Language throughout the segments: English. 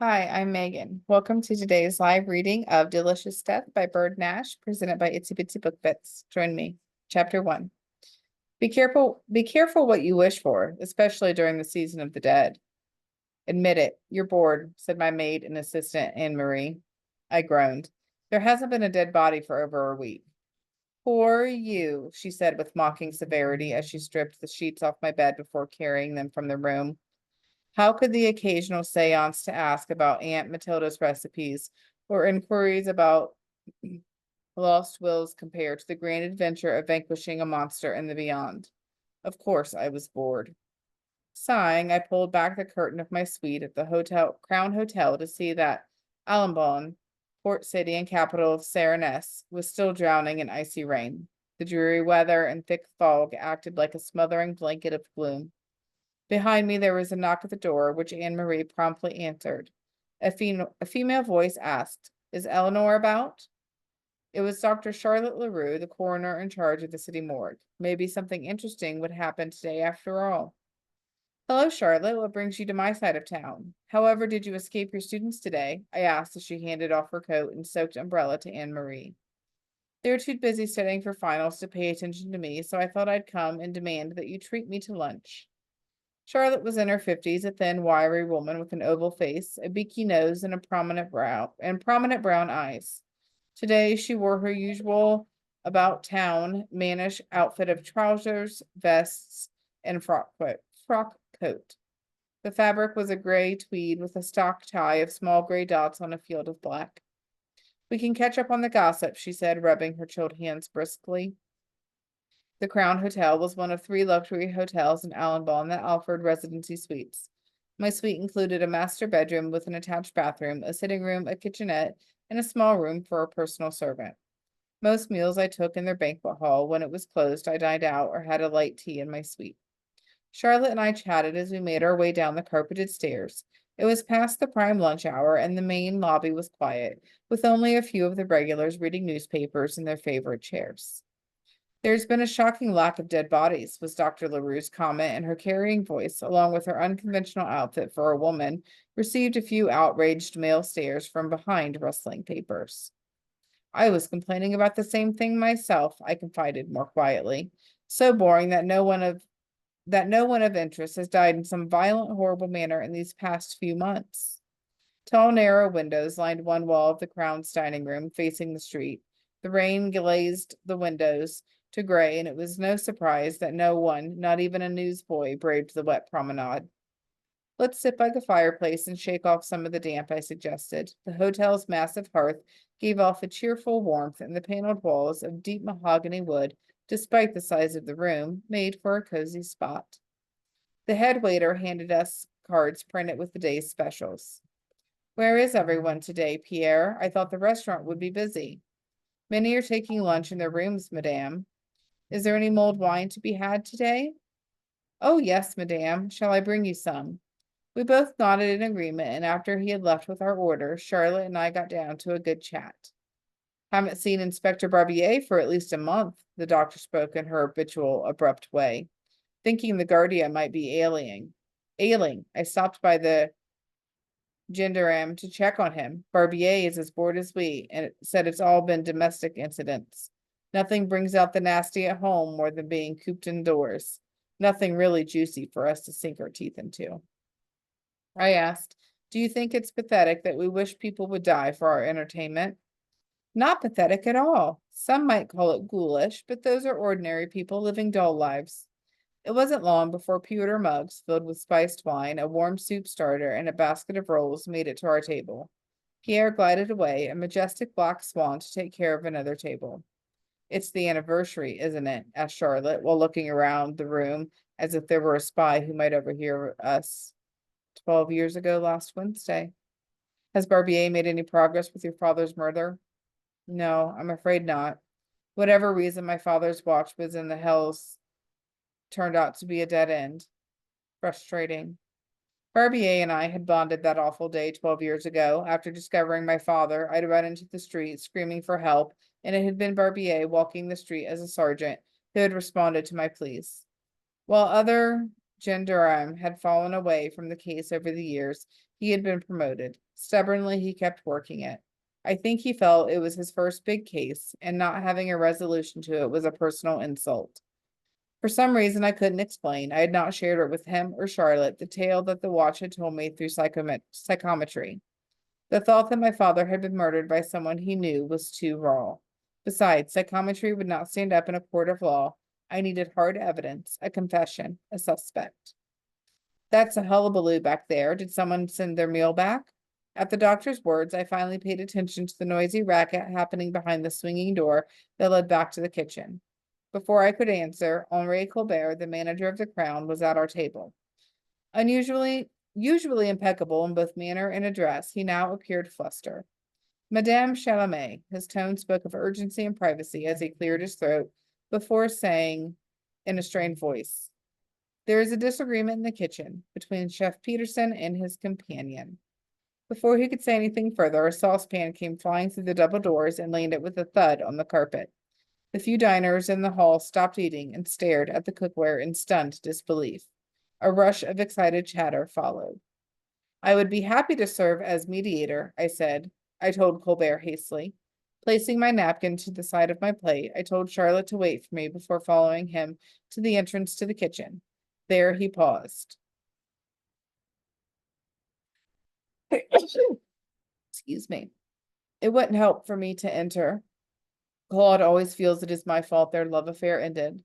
Hi, I'm Megan. Welcome to today's live reading of Delicious Death by Byrd Nash, presented by Itsy Bitsy Book Bits. Join me. Chapter 1. Be careful what you wish for, especially during the season of the dead. Admit it, you're bored, said my maid and assistant, Anne Marie. I groaned. There hasn't been a dead body for over a week. Poor you, she said with mocking severity as she stripped the sheets off my bed before carrying them from the room. How could the occasional seance to ask about Aunt Matilda's recipes or inquiries about lost wills compare to the grand adventure of vanquishing a monster in the beyond? Of course, I was bored. Sighing, I pulled back the curtain of my suite at the Crown Hotel to see that Allenbon, port city and capital of Sarnes, was still drowning in icy rain. The dreary weather and thick fog acted like a smothering blanket of gloom. Behind me, there was a knock at the door, which Anne Marie promptly answered. A female voice asked, "Is Elinor about?" It was Dr. Charlotte Leroux, the coroner in charge of the city morgue. Maybe something interesting would happen today after all. Hello, Charlotte. What brings you to my side of town? However, did you escape your students today? I asked as she handed off her coat and soaked umbrella to Anne Marie. They were too busy studying for finals to pay attention to me, so I thought I'd come and demand that you treat me to lunch. Charlotte was in her 50s, a thin, wiry woman with an oval face, a beaky nose, and prominent brown eyes. Today she wore her usual about town mannish outfit of trousers, vests, and frock coat. The fabric was a gray tweed with a stock tie of small gray dots on a field of black. We can catch up on the gossip, she said, rubbing her chilled hands briskly. The Crown Hotel was one of 3 luxury hotels in Allenbon that offered residency suites. My suite included a master bedroom with an attached bathroom, a sitting room, a kitchenette, and a small room for a personal servant. Most meals I took in their banquet hall. When it was closed, I dined out or had a light tea in my suite. Charlotte and I chatted as we made our way down the carpeted stairs. It was past the prime lunch hour, and the main lobby was quiet, with only a few of the regulars reading newspapers in their favorite chairs. There's been a shocking lack of dead bodies, was Dr. LaRue's comment, and her carrying voice, along with her unconventional outfit for a woman, received a few outraged male stares from behind rustling papers. I was complaining about the same thing myself, I confided more quietly. So boring that no one of interest has died in some violent, horrible manner in these past few months. Tall, narrow windows lined one wall of the Crown's dining room, facing the street. The rain glazed the windows to gray, and it was no surprise that no one, not even a newsboy, braved the wet promenade. Let's sit by the fireplace and shake off some of the damp, I suggested. The hotel's massive hearth gave off a cheerful warmth, and the paneled walls of deep mahogany wood, despite the size of the room, made for a cozy spot. The head waiter handed us cards printed with the day's specials. Where is everyone today, Pierre? I thought the restaurant would be busy. Many are taking lunch in their rooms, madame. Is there any mulled wine to be had today? Oh, yes, madame. Shall I bring you some? We both nodded in agreement, and after he had left with our order, Charlotte and I got down to a good chat. Haven't seen Inspector Barbier for at least a month, the doctor spoke in her habitual abrupt way, thinking the Guardia might be ailing. I stopped by the gendarme to check on him. Barbier is as bored as we, and it said it's all been domestic incidents. Nothing brings out the nasty at home more than being cooped indoors. Nothing really juicy for us to sink our teeth into. I asked, do you think it's pathetic that we wish people would die for our entertainment? Not pathetic at all. Some might call it ghoulish, but those are ordinary people living dull lives. It wasn't long before pewter mugs filled with spiced wine, a warm soup starter, and a basket of rolls made it to our table. Pierre glided away, a majestic black swan, to take care of another table. It's the anniversary, isn't it? Asked Charlotte, while looking around the room as if there were a spy who might overhear us. 12 years ago last Wednesday. Has Barbier made any progress with your father's murder? No, I'm afraid not. Whatever reason my father's watch was in the hells turned out to be a dead end. Frustrating. Barbier and I had bonded that awful day 12 years ago. After discovering my father, I'd run into the street screaming for help, and it had been Barbier walking the street as a sergeant who had responded to my pleas. While other Gendarme had fallen away from the case over the years. He had been promoted. Stubbornly, he kept working it. I think he felt it was his first big case, and not having a resolution to it was a personal insult. For some reason I couldn't explain, I had not shared it with him or Charlotte, the tale that the watch had told me through psychometry. The thought that my father had been murdered by someone he knew was too raw. Besides, psychometry would not stand up in a court of law. I needed hard evidence, a confession, a suspect. That's a hullabaloo back there. Did someone send their meal back? At the doctor's words, I finally paid attention to the noisy racket happening behind the swinging door that led back to the kitchen. Before I could answer, Henri Colbert, the manager of the Crown, was at our table. Usually impeccable in both manner and address, he now appeared flustered. Madame Chalamet, his tone spoke of urgency and privacy as he cleared his throat before saying in a strained voice, "There is a disagreement in the kitchen between Chef Peterson and his companion." Before he could say anything further, a saucepan came flying through the double doors and landed with a thud on the carpet. The few diners in the hall stopped eating and stared at the cookware in stunned disbelief. A rush of excited chatter followed. "I would be happy to serve as mediator," I told Colbert hastily. Placing my napkin to the side of my plate, I told Charlotte to wait for me before following him to the entrance to the kitchen. There he paused. Excuse me. It wouldn't help for me to enter. Claude always feels it is my fault their love affair ended.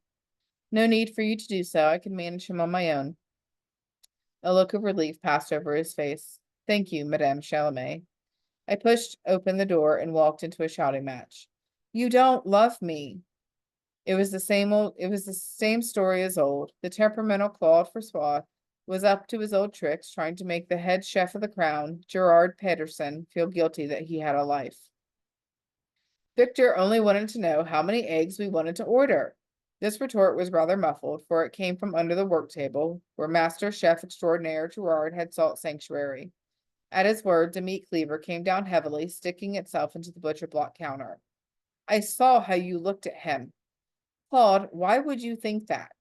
No need for you to do so. I can manage him on my own. A look of relief passed over his face. Thank you, Madame Chalamet. I pushed open the door and walked into a shouting match. You don't love me. It was the same story as old. The temperamental Claude Francois was up to his old tricks, trying to make the head chef of the Crown, Gerard Pedersen, feel guilty that he had a life. Victor only wanted to know how many eggs we wanted to order. This retort was rather muffled, for it came from under the work table, where Master Chef Extraordinaire Gerard had sought sanctuary. At his words, a meat cleaver came down heavily, sticking itself into the butcher block counter. I saw how you looked at him. Claude, why would you think that?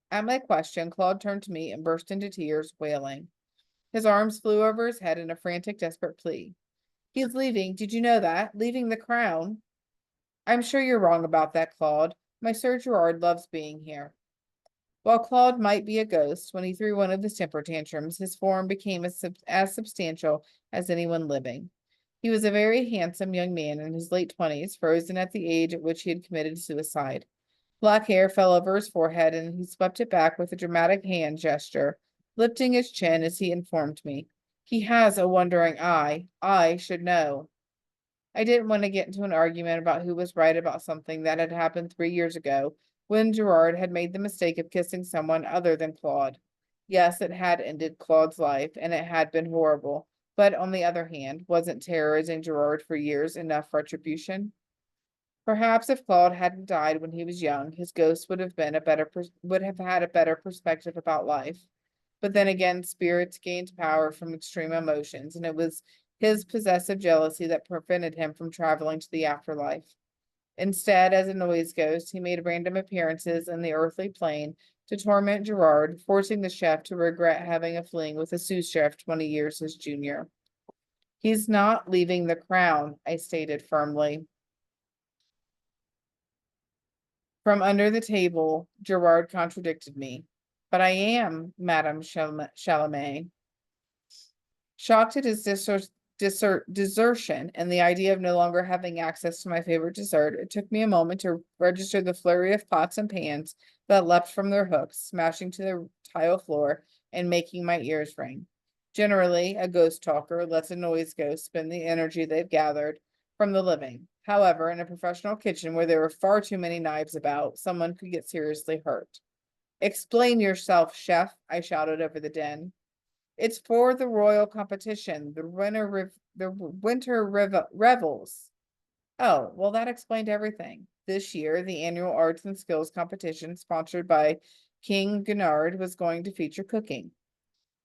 At my question, Claude turned to me and burst into tears, wailing. His arms flew over his head in a frantic, desperate plea. He's leaving. Did you know that? Leaving the Crown. I'm sure you're wrong about that, Claude. My Sir Gerard loves being here. While Claude might be a ghost, when he threw one of his temper tantrums, his form became as substantial as anyone living. He was a very handsome young man in his late 20s, frozen at the age at which he had committed suicide. Black hair fell over his forehead, and he swept it back with a dramatic hand gesture, lifting his chin as he informed me. He has a wandering eye. I should know. I didn't want to get into an argument about who was right about something that had happened 3 years ago, when Gerard had made the mistake of kissing someone other than Claude. Yes, it had ended Claude's life, and it had been horrible. But on the other hand, wasn't terrorizing Gerard for years enough retribution? Perhaps if Claude hadn't died when he was young, his ghost would have had a better perspective about life. But then again, spirits gained power from extreme emotions, and it was his possessive jealousy that prevented him from traveling to the afterlife. Instead, as a noise ghost, he made random appearances in the earthly plane to torment Gerard, forcing the chef to regret having a fling with a sous chef 20 years his junior. He's not leaving the Crown, I stated firmly. From under the table, Gerard contradicted me. But I am, Madame Chalamet. Shocked at his desertion and the idea of no longer having access to my favorite dessert, it took me a moment to register the flurry of pots and pans that leapt from their hooks, smashing to the tile floor and making my ears ring. Generally, a ghost talker lets a noise ghost spend the energy they've gathered from the living. However, in a professional kitchen where there were far too many knives about, someone could get seriously hurt. Explain yourself, chef, I shouted over the din. It's for the royal competition, the winter revels. Oh, well, that explained everything. This year, the annual arts and skills competition sponsored by King Gennard was going to feature cooking.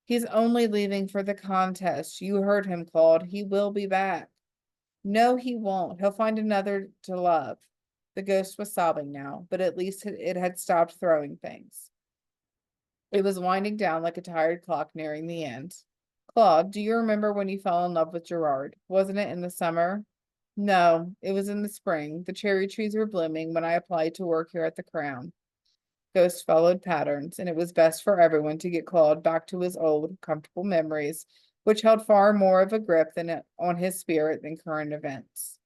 He's only leaving for the contest. You heard him, Claude. He will be back. No, he won't. He'll find another to love. The ghost was sobbing now, but at least it had stopped throwing things. It was winding down like a tired clock nearing the end. Claude, do you remember when you fell in love with Gerard? Wasn't it in the summer? No, it was in the spring. The cherry trees were blooming when I applied to work here at the Crown. Ghost followed patterns, and it was best for everyone to get Claude back to his old, comfortable memories, which held far more of a grip on his spirit than current events.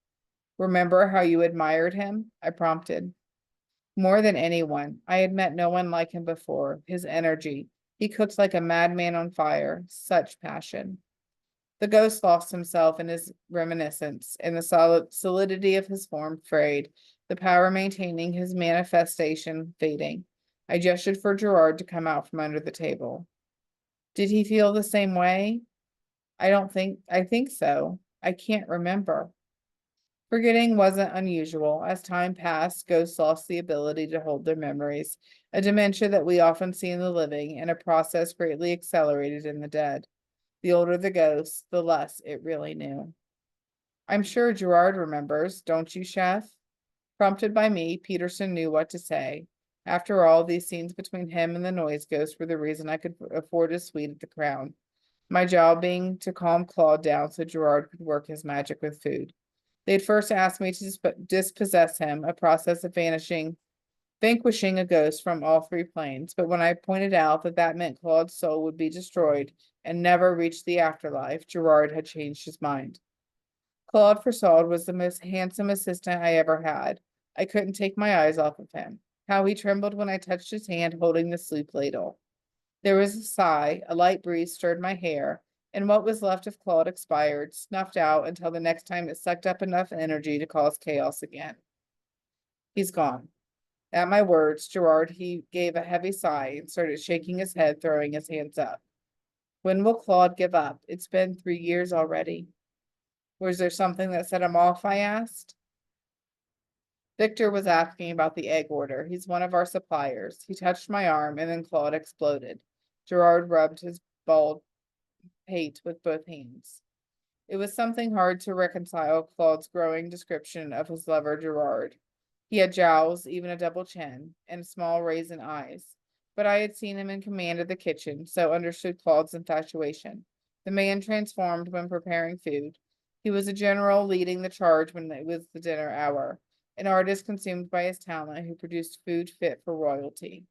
Remember how you admired him? I prompted. More than anyone, I had met no one like him before. His energy. He cooked like a madman on fire. Such passion. The ghost lost himself in his reminiscence, and the solidity of his form frayed, the power maintaining his manifestation fading. I gestured for Gerard to come out from under the table. Did he feel the same way? I think so. I can't remember. Forgetting wasn't unusual. As time passed, ghosts lost the ability to hold their memories, a dementia that we often see in the living and a process greatly accelerated in the dead. The older the ghost, the less it really knew. I'm sure Gerard remembers, don't you, Chef? Prompted by me, Peterson knew what to say. After all, these scenes between him and the noise ghost were the reason I could afford a suite at the Crown. My job being to calm Claude down so Gerard could work his magic with food. They'd first asked me to dispossess him, a process of vanquishing a ghost from all three planes. But when I pointed out that that meant Claude's soul would be destroyed and never reach the afterlife, Gerard had changed his mind. Claude Forsaud was the most handsome assistant I ever had. I couldn't take my eyes off of him. How he trembled when I touched his hand holding the soup ladle. There was a sigh, a light breeze stirred my hair, and what was left of Claude expired, snuffed out until the next time it sucked up enough energy to cause chaos again. He's gone. At my words, he gave a heavy sigh and started shaking his head, throwing his hands up. When will Claude give up? It's been 3 years already. Was there something that set him off? I asked. Victor was asking about the egg order. He's one of our suppliers. He touched my arm and then Claude exploded. Gerard rubbed his bald pate with both hands. It was something hard to reconcile Claude's growing description of his lover Gerard. He had jowls, even a double chin, and small raisin eyes. But I had seen him in command of the kitchen, so understood Claude's infatuation. The man transformed when preparing food. He was a general leading the charge when it was the dinner hour, an artist consumed by his talent who produced food fit for royalty.